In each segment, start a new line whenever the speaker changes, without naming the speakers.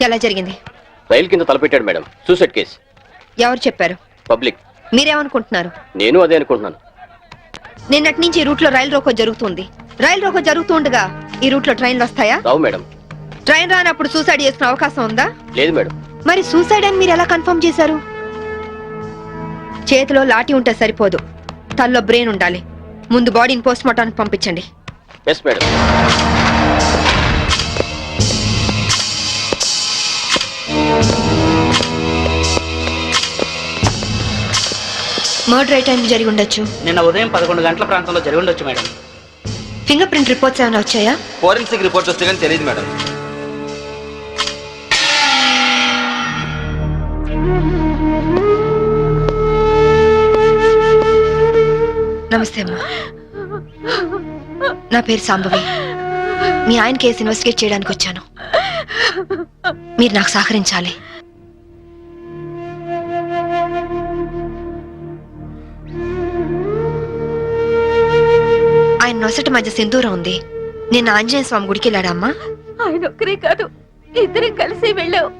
ఎలా జరిగింది?
రైలు కింద తలపెట్టాడు మేడం. Suicide case.
ఎవరు చెప్పారు?
పబ్లిక్.
మీరేమనుకుంటున్నారు?
నేను అదే అనుకుంటున్నాను.
నిన్నటి నుంచి ఈ రూట్ లో రైలు రోకో జరుగుతుంది. రైలు రోకో జరుగుతుండగా ఈ రూట్ లో ట్రైన్లు వస్తాయా?
రావు మేడం.
ట్రైన్ రానప్పుడు సూసైడ్ చేసుకునే అవకాశం ఉందా?
లేదు మేడం. మరి
సూసైడ్ అని మీరు ఎలా కన్ఫర్మ్ చేశారు? చేతిలో లాఠీ ఉంటే సరిపోదు, తల్లో బ్రెయిన్ ఉండాలి. ముందు బాడీని పోస్ట్ మార్టానికి పంపించండి.
Yes madam.
మర్డర్ ఏ టైం జరిగి ఉండొచ్చు?
నిన్న ఉదయం 11 గంటల ప్రాంతంలో జరిగి ఉండొచ్చు మేడం.
ఫింగర్ ప్రింట్ రిపోర్ట్స్ ఏమైనా వచ్చాయా?
ఫోరెన్సిక్ రిపోర్ట్స్ వస్తే కానీ తెలియదు మేడం.
నమస్తే అమ్మా, నా పేరు సాంబవి. మీ ఆయన కేసు ఇన్వెస్టిగేట్ చేయడానికి వచ్చాను. మీరు నాకు సహకరించాలి. ఆయన నొసటి మధ్య సింధూరం ఉంది. నిన్న ఆంజనేయ స్వామి గుడికి వెళ్ళాడమ్మా.
ఆయన ఒక్కరే కాదు, ఇద్దరం కలిసి వెళ్ళావు.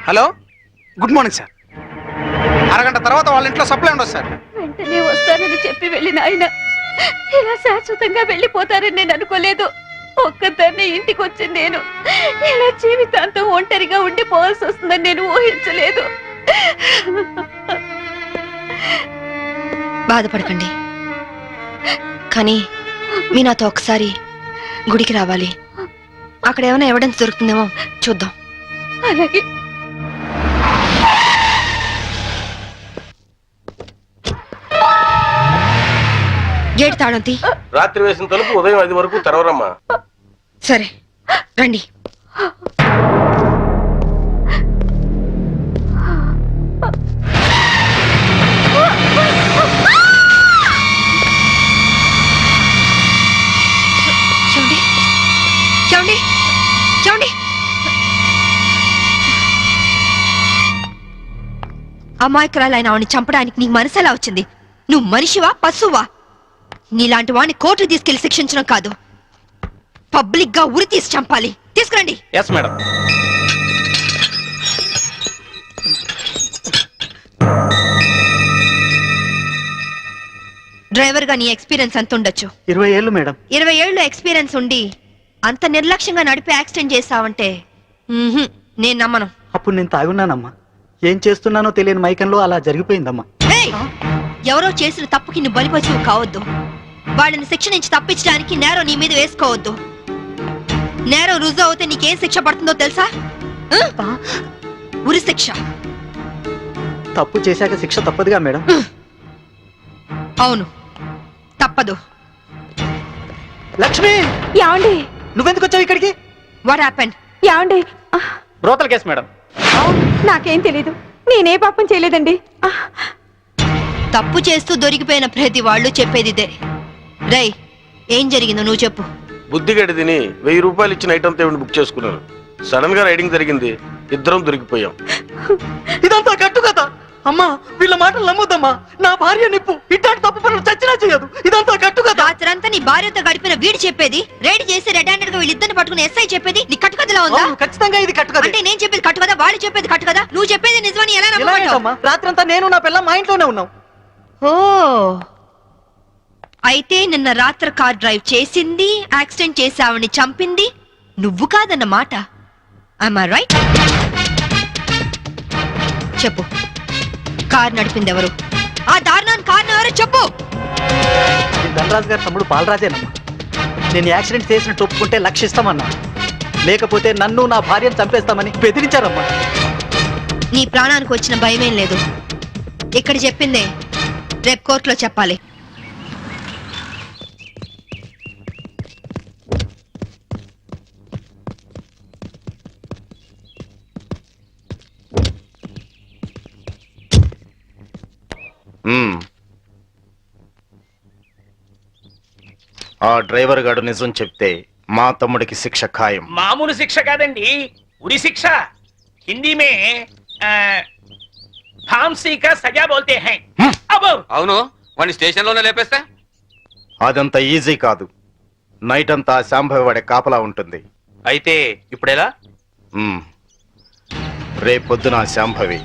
Hello, good morning sir. అరగంట తర్వాత వాళ్ళ ఇంట్లో సప్లై ఉండదు సార్.
వెంటనే వస్తానని చెప్పి వెళ్ళిన ఆయన ఇలా శాశ్వతంగా వెళ్ళిపోతారని నేను అనుకోలేదు. ఒక్కదాన్ని ఇంటికి వచ్చింది నేను. ఇలా జీవితాంతం ఒంటరిగా ఉండిపోవాల్సి వస్తుందని నేను ఊహించలేదు.
బాధపడకండి, కానీ మీ నాతో ఒకసారి గుడికి రావాలి. అక్కడ ఏమైనా ఎవిడెన్స్ దొరుకుతుందేమో చూద్దాం.
అలాగే.
గేట్ తాళం తీ.
రాత్రి వేసిన తలుపు ఉదయం 5 వరకు తెరవరమ్మా.
సరే రండి. చూడండి చూడండి చూడండి, అమాయకురాలు ఆయన ఆవిడని చంపడానికి నీకు మనసు ఎలా వచ్చింది? నువ్వు మనిషివా పశువా? నీలాంటి వాడిని కోర్టు తీసుకెళ్లి శిక్షించడం కాదు, పబ్లిక్ గా ఉరి తీసి చంపాలి. తీసుకురండి.
Yes madam.
డ్రైవర్ గా నీ ఎక్స్పీరియన్స్ ఎంత ఉండొచ్చు?
20 ఏళ్ళు మేడం.
20 ఏళ్ళు ఎక్స్పీరియన్స్ ఉండి అంత నిర్లక్ష్యంగా నడిపి యాక్సిడెంట్ చేసావంటే నేను నమ్మను.
అప్పుడు నేను తాగున్నానమ్మా. ఏం చేస్తున్నానో తెలియని మైకంలో అలా జరిగిపోయిందమ్మా.
ఎవరో చేసిన తప్పుకి నువ్వు బలిపశువు కావద్దు. వాళ్ళని శిక్ష నుంచి తప్పించడానికి నేరం నీ మీద వేసుకోవద్దు. నేరం రుజువు అవుతే నీకేం శిక్ష పడుతుందో తెలుసా? ఉరి శిక్ష.
తప్పు చేశాక శిక్ష తప్పదుగా మేడం.
అవును, తప్పదు.
లక్ష్మి,
యాండి
నువ్వెందుకు వచ్చావు ఇక్కడికి?
What happened?
Andy
brothel case madam.
నాకేం తెలీదు, నేనే పాపం చేయలేదండి.
తప్పు చేస్తూ దొరికిపోయిన ప్రతి వాళ్ళు చెప్పేది ఇదే. రై, ఏం జరిగిందో నువ్వు చెప్పు.
బుద్ధిగడి తిని 1000 రూపాయలు ఇచ్చిన ఐటమ్ తేవిని బుక్ చేసుకున్నాను. సడన్ గా రైడింగ్ జరిగింది, ఇద్దరం దొరికిపోయాం.
ఇదంతా కట్టు కదా అమ్మా. వీళ్ళ మాటలు నమ్మొద్దమ్మా. నా భార్య నిప్పు ఇట్లాంటి తప్పు పనులు చచ్చినా చేయదు. ఇదంతా కట్టు కదా.
రాత్రంతా నీ భార్యతో గడిపిన వీడు చెప్పేది, రైడ్ చేసి రెడ్ హ్యాండెడ్ గా వీళ్ళిద్దరిని పట్టుకుని ఎస్ఐ చెప్పేది నీ కట్టుకథలా ఉందా?
ఖచ్చితంగా ఇది కట్టు కదా.
అంటే నేను చెప్పేది కట్టు కదా, వాళ్ళు చెప్పేది కట్టు కదా. నువ్వు చెప్పేది నిజమని ఎలా నమ్మమంటావు?
రాత్రంతా నేను నా పిల్ల మా ఇంట్లోనే ఉన్నాం.
ఓ, అయితే నిన్న రాత్రి కార్ డ్రైవ్ చేసింది, యాక్సిడెంట్ చేసావని చంపింది నువ్వు కాదన్నమాట. Am I right? చెప్పు, కార్ నడిపింది ఎవరు? ఆ దారుణాన్ని కారణం ఎవరు చెప్పు.
ధనరాజు గారి తమ్ముడు బాలరాజేనమ్మా. నేను యాక్సిడెంట్ చేసిన ఒప్పుకుంటే లక్షిస్తామన్నా, లేకపోతే నన్ను నా భార్యను చంపేస్తామని బెదిరించారమ్మా.
నీ ప్రాణానికి వచ్చిన భయమేం లేదు. ఇక్కడ చెప్పిందే రేపు కోర్టులో చెప్పాలి.
ఆ డ్రైవర్ గాడు నిజం చెప్తే మా తమ్ముడికి శిక్ష ఖాయం.
మామూలు శిక్ష కాదండి, ఉరి శిక్ష. హిందీ మే फांसी का सजा बोलते हैं. अब
అవును, వాడిని స్టేషన్ లోనే లేపేస్తే
అదంత ఈజీ కాదు. నైట్ అంతా శాంభవి వాడే కాపలా ఉంటుంది.
అయితే ఇప్పుడెలా?
మ్మ్. రేపొద్దున శాంభవి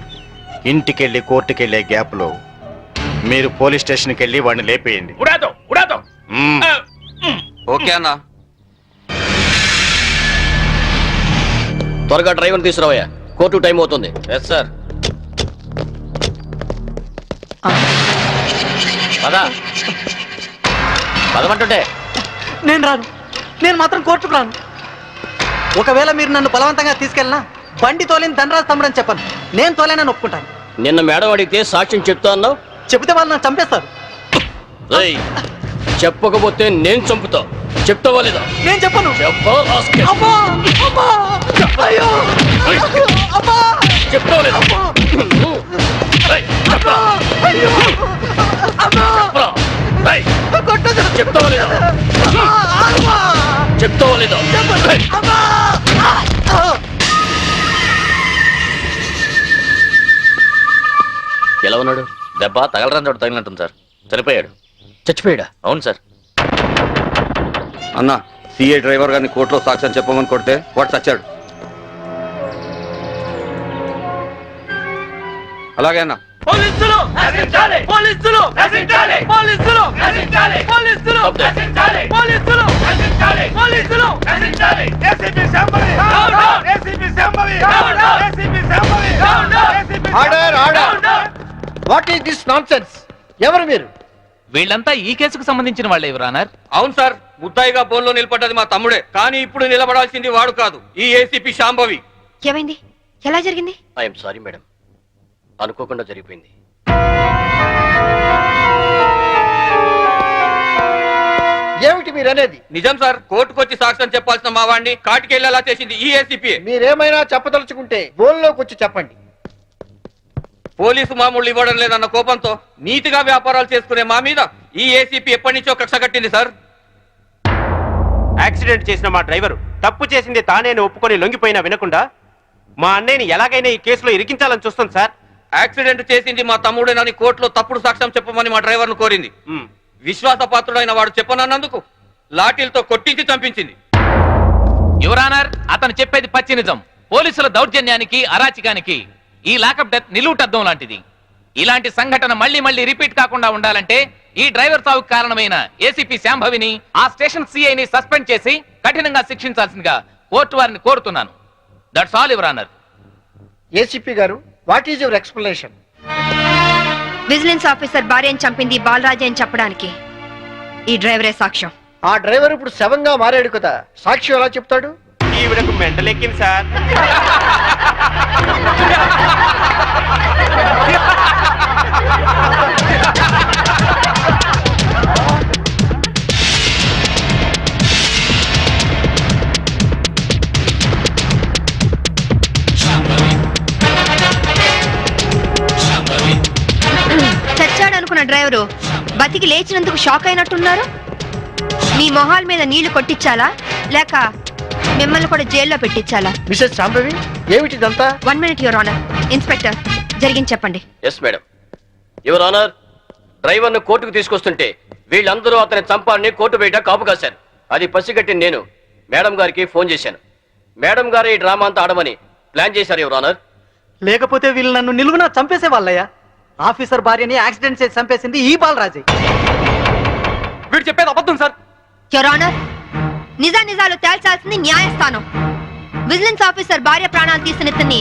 ఇంటికెళ్ళి కోర్టుకెళ్ళే గ్యాప్లో మీరు పోలీస్ స్టేషన్కి వెళ్ళి వాడిని లేపేయండి.
ఉడాతో ఉడాతో
మ్మ్.
ఓకే అన్నా.
త్వరగా డ్రైవర్ తీసుకురావయ్యా, కోర్టు టైం అవుతుంది. Yes sir. పదా పదమంటుంటే
నేను రాను. నేను మాత్రం కోర్టుకు రాను. ఒకవేళ మీరు నన్ను బలవంతంగా తీసుకెళ్ళినా బండి తోలేని ధనరాజు తమ్ముడు అని చెప్పను. నేను తోలేనని ఒప్పుకుంటాను.
నిన్న మేడం అడిగితే సాక్ష్యం చెప్తా అన్నావు.
చెబితే వాళ్ళు నన్ను చంపేస్తారు.
రేయ్, చెప్పకపోతే నేను చంపుతా. చెప్తావా లేదా?
నేను చెప్పను.
చెప్పా రాస్కెల్.
అబ్బా! అబ్బా! అయ్యో! అబ్బా!
చెప్తావా లేదా? రేయ్, చెప్పరా?
అయ్యో! అబ్బా!
చెప్పరా? రేయ్,
కొట్టొద్దు.
చెప్తావా లేదా?
అబ్బా!
చెప్తావా లేదా? రేయ్.
అబ్బా!
ఎలా ఉన్నాడు?
దెబ్బ తగలరాని చోట తగిలినట్టుంది సార్.
చనిపోయాడు. చచ్చిపోయాడా?
అవును సార్.
అన్న సిఏ డ్రైవర్ గారిని కోర్టులో సాక్ష్యం చెప్పమని కొడితే వాడు చచ్చాడు. అలాగే అన్న.
పోలీసులు నశించాలి! పోలీసులు నశించాలి! పోలీసులు నశించాలి! పోలీసులు నశించాలి! పోలీసులు నశించాలి! పోలీసులు నశించాలి! ACP Shambhavi down down! ACP Shambhavi down down! ACP Shambhavi down down! ACP
order order. What is this nonsense? ఎవరు మీరు?
వీళ్ళంతా ఈ కేసుకు సంబంధించిన వాళ్ళే యువరానర్.
అవును సార్, ముద్దాయిగా బోన్లో నిలబడ్డది మా తమ్ముడే. కానీ ఇప్పుడు నిలబడాల్సింది వాడు కాదు, ఈ ఏసీపీ శాంభవి.
ఏమైంది? ఎలా జరిగింది?
ఐఎమ్ సారీ మేడం, అనుకోకుండా జరిగిపోయింది.
ఏమిటి మీరు అనేది?
నిజం సార్, కోర్టుకు వచ్చి సాక్ష్యం చెప్పాల్సిన మా వాడిని కాటికెళ్ళేలా చేసింది ఈ ఏసీపీ.
మీరేమైనా చెప్పదలుచుకుంటే బోన్లోకి వచ్చి చెప్పండి.
పోలీసు మామూలు ఇవ్వడం లేదన్న కోపంతో నీతిగా వ్యాపారాలు చేసుకునే మా మీద ఈ ఏసీపీ ఎప్పటి నుంచో కక్ష కట్టింది సార్.
యాక్సిడెంట్ చేసిన మా డ్రైవరు తప్పు చేసింది తానేని ఒప్పుకొని లొంగిపోయినా వినకుండా మా అన్నయ్యని ఎలాగైనా ఈ కేసులో ఇరికించాలని చూస్తాం సార్.
యాక్సిడెంట్ చేసింది మా తమ్ముడేనని కోర్టులో తప్పుడు సాక్ష్యం చెప్పమని మా డ్రైవర్ ను కోరింది. విశ్వాసపాత్రుడైన వాడు చెప్పనన్నందుకు లాఠీలతో కొట్టించి చంపించింది.
యువరానర్, అతను చెప్పేది పచ్చి నిజం. పోలీసుల దౌర్జన్యానికి, అరాచకానికి ఈ లాకప్ డెత్ నిలువుటద్దం లాంటిది. ఇలాంటి సంఘటన మళ్ళీ మళ్ళీ రిపీట్ కాకుండా ఉండాలంటే ఈ డ్రైవర్ సావుకు కారణమైన ఏసీపీ శాంభవిని, ఆ స్టేషన్ సిఐని సస్పెండ్ చేసి కఠినంగా శిక్షించాల్సిందిగా కోర్టు వారిని కోరుతున్నాను. That's all your honour.
ఏసీపీ గారు, what is your explanation?
Vigilance officer భార్యను చంపింది బాలరాజే అని చెప్పడానికి ఈ డ్రైవరే సాక్ష్యం.
ఆ డ్రైవర్ ఇప్పుడు శవంగా మారాడు కదా, సాక్షి ఎలా చెప్తాడు?
ఈవిడకు మెంటలెక్కింది సార్.
చచ్చాడనుకున్న డ్రైవరు బతికి లేచినందుకు షాక్ అయినట్టున్నారు. మీ మొహాల మీద నీళ్లు కొట్టించాలా లేక మిమ్మల్ని కూడా జైల్లో పెట్టించాలా?
మిసెస్ శాంభవి, ఏమిటిదంతా?
1 minute యువర్ ఆనర్. ఇన్స్పెక్టర్, జరిగింది చెప్పండి.
Yes madam. Your honour, driver ను కోర్టుకు తీసుకొస్తుంటే వీళ్ళందరూ అతని చంపాలని కోర్టు బయట కాపు కాశారు. అది పసిగట్టి నేను మేడం గారికి ఫోన్ చేశాను. మేడం గారు ఈ డ్రామా అంతా ఆడమని ప్లాన్ చేశారు యువర్ ఆనర్.
లేకపోతే వీళ్ళు నన్ను నిలువునా చంపేసే వాళ్ళయ్యా. ఆఫీసర్ భార్యని యాక్సిడెంట్ చేసి చంపేసింది ఈ బాలరాజే.
వీడు చెప్పేది అబద్ధం సార్.
యువర్ ఆనర్, నిజాలు తేల్చాల్సింది న్యాయస్థానం. విజిలెన్స్ ఆఫీసర్ భార్య ప్రాణాలు తీసిన ఇతన్ని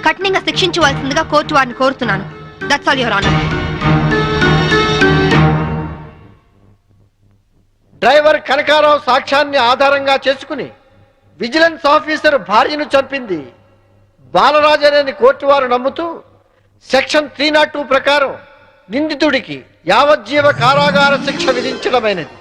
కఠినంగా శిక్షించవలసిందిగా కోర్టు వారిని కోరుతున్నాను. That's all your honour.
Driver Kanakarao సాక్ష్యాన్ని ఆధారంగా చేసుకుని విజిలెన్స్ ఆఫీసర్ భార్యను చంపింది బాలరాజనేని కోర్టు వారు నమ్ముతూ సెక్షన్ 302 ప్రకారం నిందితుడికి యావజ్జీవ కారాగార శిక్ష విధించడమైనది.